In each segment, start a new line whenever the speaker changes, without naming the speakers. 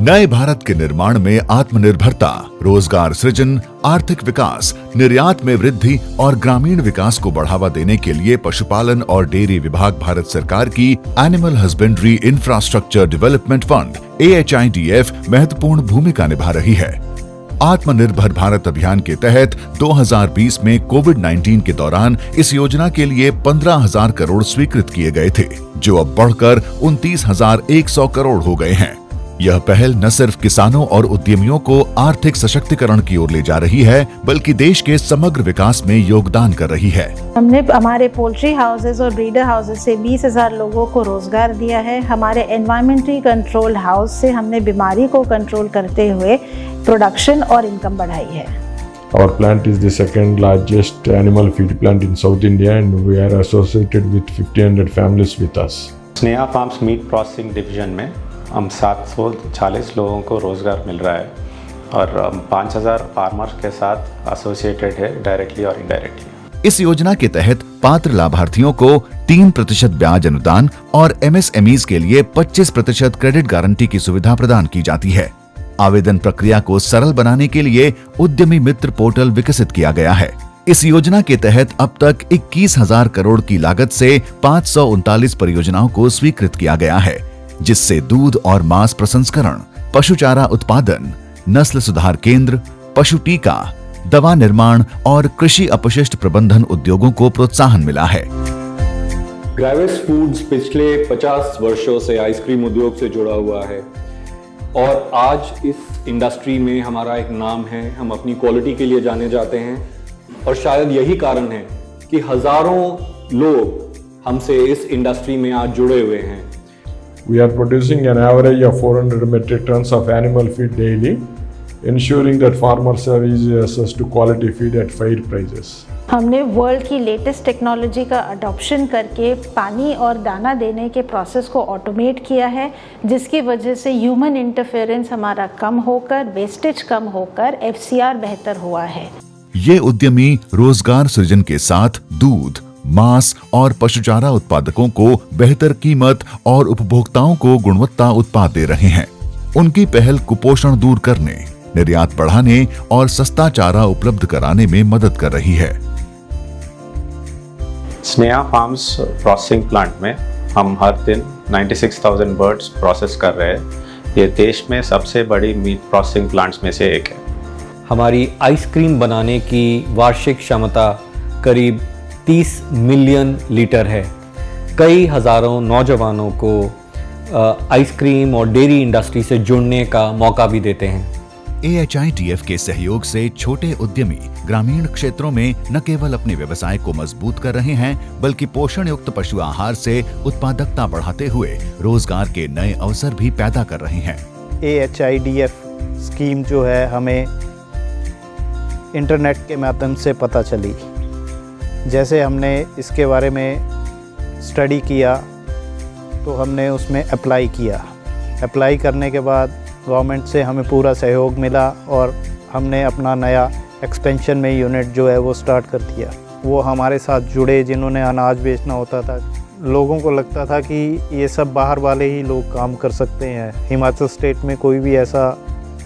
नए भारत के निर्माण में आत्मनिर्भरता, रोजगार सृजन, आर्थिक विकास, निर्यात में वृद्धि और ग्रामीण विकास को बढ़ावा देने के लिए पशुपालन और डेयरी विभाग भारत सरकार की animal husbandry infrastructure development fund AHIDF महत्वपूर्ण भूमिका निभा रही है। आत्मनिर्भर भारत अभियान के तहत 2020 में कोविड-19 के दौरान इस योजना के लिए 15,000 करोड़ स्वीकृत किए गए थे, जो अब बढ़कर 29,100 करोड़ हो गए हैं। यह पहल न सिर्फ किसानों और उद्यमियों को आर्थिक सशक्तिकरण की ओर ले जा रही है, बल्कि देश के समग्र विकास में योगदान कर रही है।
हमने हमारे पोल्ट्री हाउसेज और ब्रीडर हाउसेज से 20,000 लोगों को रोजगार दिया है। हमारे एनवायरमेंटली कंट्रोल हाउस से हमने बीमारी को कंट्रोल करते हुए प्रोडक्शन और इनकम बढ़ाई है।
Our plant is the second largest animal feed plant in South India and we are associated with 1,500 families with us.
Sneha farms meat processing division में हम 740 लोगों को रोज़गार मिल रहा है और 5,000 फार्मर्स के साथ एसोसिएटेड है डायरेक्टली और इनडायरेक्टली।
इस योजना के तहत पात्र लाभार्थियों को 3% ब्याज अनुदान और MSMEs के लिए 25% क्रेडिट गारंटी की सुविधा प्रदान की जाती है। आवेदन प्रक्रिया को सरल बनाने के लिए उद्यमी मित्र पोर्टल विकसित किया गया है। इस योजना के तहत अब तक 21,000 करोड़ की लागत से 539 परियोजनाओं को स्वीकृत किया गया है, जिससे दूध और मांस प्रसंस्करण, पशु चारा उत्पादन, नस्ल सुधार केंद्र, पशु टीका, दवा निर्माण और कृषि अपशिष्ट प्रबंधन उद्योगों को प्रोत्साहन मिला है।
ग्रेविस फूड्स पिछले 50 वर्षों से आइसक्रीम उद्योग से जुड़ा हुआ है और आज इस इंडस्ट्री में हमारा एक नाम है। हम अपनी क्वालिटी के लिए जाने जाते हैं और शायद यही कारण है कि हजारों लोग हमसे इस इंडस्ट्री में आज जुड़े हुए हैं।
We are producing an average of 400 metric tons of animal feed daily, ensuring that farmers have easy access to quality feed at fair prices.
हमने वर्ल्ड की लेटेस्ट टेक्नोलॉजी का अडॉप्शन करके पानी और दाना देने के प्रोसेस को ऑटोमेट किया है, जिसकी वजह से ह्यूमन इंटरफेरेंस हमारा कम होकर, वेस्टेज कम होकर FCR बेहतर हुआ है।
ये उद्यमी रोजगार सृजन के साथ दूध, मांस और पशुचारा उत्पादकों को बेहतर कीमत और उपभोक्ताओं को गुणवत्ता उत्पाद दे रहे हैं। उनकी पहल कुपोषण दूर करने, निर्यात बढ़ाने और सस्ता चारा उपलब्ध कराने में मदद कर रही है।
स्नेहा फार्म्स प्रोसेसिंग प्लांट में हम हर दिन 96,000 बर्ड्स प्रोसेस कर रहे हैं। ये देश में सबसे बड़ी मीट प्रोसेसिंग प्लांट्स में से एक है।
हमारी आइसक्रीम बनाने की वार्षिक क्षमता करीब 30 मिलियन लीटर है। कई हजारों नौजवानों को आइसक्रीम और डेयरी इंडस्ट्री से जुड़ने का मौका भी देते हैं।
AHIDF के सहयोग से छोटे उद्यमी ग्रामीण क्षेत्रों में न केवल अपने व्यवसाय को मजबूत कर रहे हैं, बल्कि पोषण युक्त पशु आहार से उत्पादकता बढ़ाते हुए रोजगार के नए अवसर भी पैदा कर रहे हैं।
AHIDF स्कीम जो है हमें इंटरनेट के माध्यम से पता चली। जैसे हमने इसके बारे में स्टडी किया तो हमने उसमें अप्लाई किया। अप्लाई करने के बाद गवर्नमेंट से हमें पूरा सहयोग मिला और हमने अपना नया एक्सपेंशन में यूनिट जो है वो स्टार्ट कर दिया। वो हमारे साथ जुड़े जिन्होंने अनाज बेचना होता था। लोगों को लगता था कि ये सब बाहर वाले ही लोग काम कर सकते हैं, हिमाचल स्टेट में कोई भी ऐसा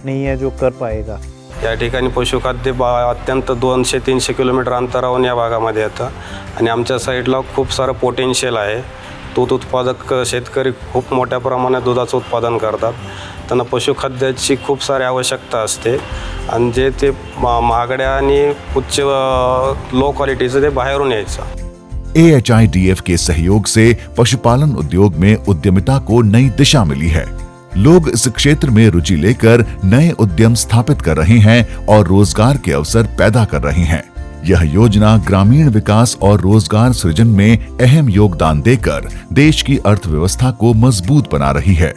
नहीं है जो कर पाएगा।
या ठिकाणी पशुखाद्य अत्यंत 200-300 किलोमीटर अंतरावरून या भागामध्ये येतं आणि आमच्या साईडला खूप सारं पोटेन्शियल आहे। दूध उत्पादक शेतकरी खूप मोठ्या प्रमाणात दुधाचं उत्पादन करतात। त्यांना पशुखाद्याची खूप सारी आवश्यकता असते आणि जे ते महागड्या आणि उच्च लो क्वालिटीचं ते बाहेरून यायचं।
AHIDF के सहयोग से पशुपालन उद्योग में उद्यमिता को नई दिशा मिली है। लोग इस क्षेत्र में रुचि लेकर नए उद्यम स्थापित कर रहे हैं और रोजगार के अवसर पैदा कर रहे हैं। यह योजना ग्रामीण विकास और रोजगार सृजन में अहम योगदान देकर देश की अर्थव्यवस्था को मजबूत बना रही है।